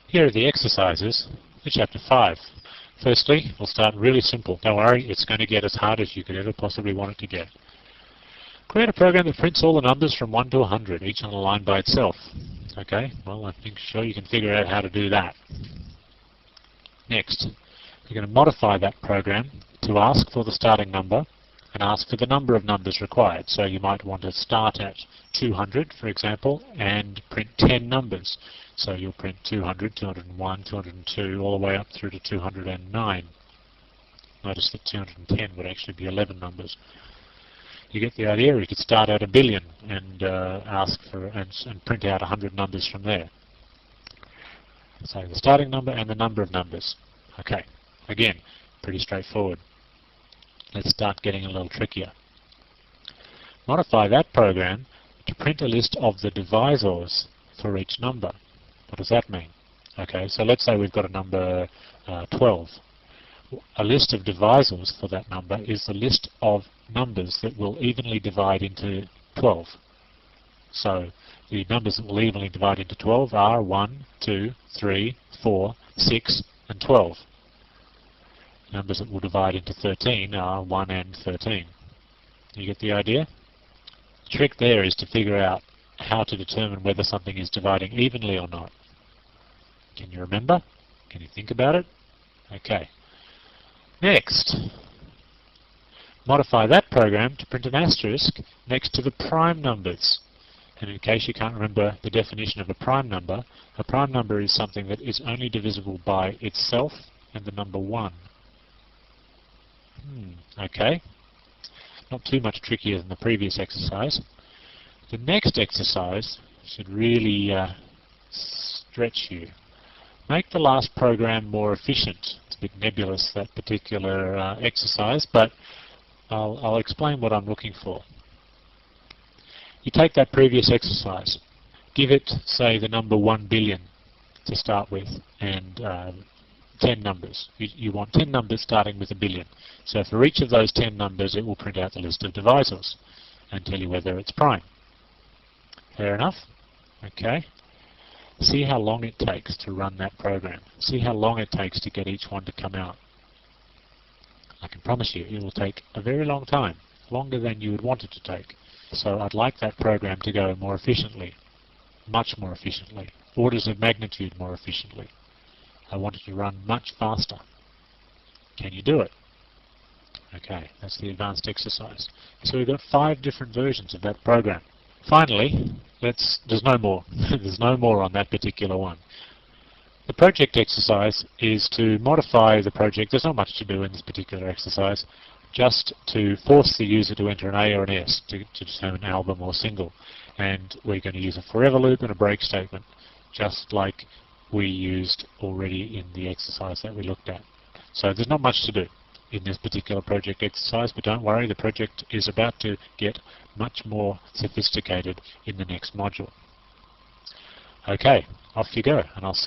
Here are the exercises for Chapter 5. Firstly, we'll start really simple. Don't worry, it's going to get as hard as you could ever possibly want it to get. Create a program that prints all the numbers from 1 to 100, each on a line by itself. Okay, well, I think sure you can figure out how to do that. Next, you're going to modify that program to ask for the starting number and ask for the number of numbers required. So you might want to start at 200, for example, and print 10 numbers. So you'll print 200, 201, 202, all the way up through to 209. Notice that 210 would actually be 11 numbers. You get the idea. You could start at 1 billion and ask for and print out 100 numbers from there. So the starting number and the number of numbers. Okay, again, pretty straightforward. Let's start getting a little trickier. Modify that program to print a list of the divisors for each number. What does that mean? Okay, so let's say we've got a number 12. A list of divisors for that number is the list of numbers that will evenly divide into 12. So the numbers that will evenly divide into 12 are 1, 2, 3, 4, 6, and 12. Numbers that will divide into 13 are 1 and 13. You get the idea? The trick there is to figure out how to determine whether something is dividing evenly or not. Can you remember? Can you think about it? Okay. Next, modify that program to print an asterisk next to the prime numbers. And in case you can't remember the definition of a prime number is something that is only divisible by itself and the number 1. Okay, not too much trickier than the previous exercise. The next exercise should really stretch you. Make the last program more efficient. It's a bit nebulous, that particular exercise, but I'll explain what I'm looking for. You take that previous exercise, give it, say, the number 1 billion to start with, and 10 numbers. You want 10 numbers starting with 1 billion. So for each of those 10 numbers, it will print out the list of divisors and tell you whether it's prime. Fair enough? Okay. See how long it takes to run that program. See how long it takes to get each one to come out. I can promise you it will take a very long time, longer than you would want it to take. So I'd like that program to go more efficiently, much more efficiently, orders of magnitude more efficiently. I want it to run much faster. Can you do it? Okay, that's the advanced exercise. So we've got 5 different versions of that program. Finally, there's no more. There's no more on that particular one. The project exercise is to modify the project. There's not much to do in this particular exercise, just to force the user to enter an A or an S to determine album or single. And we're going to use a forever loop and a break statement, just like we used already in the exercise that we looked at. So there's not much to do in this particular project exercise, but don't worry, the project is about to get much more sophisticated in the next module. Okay, off you go, and I'll see you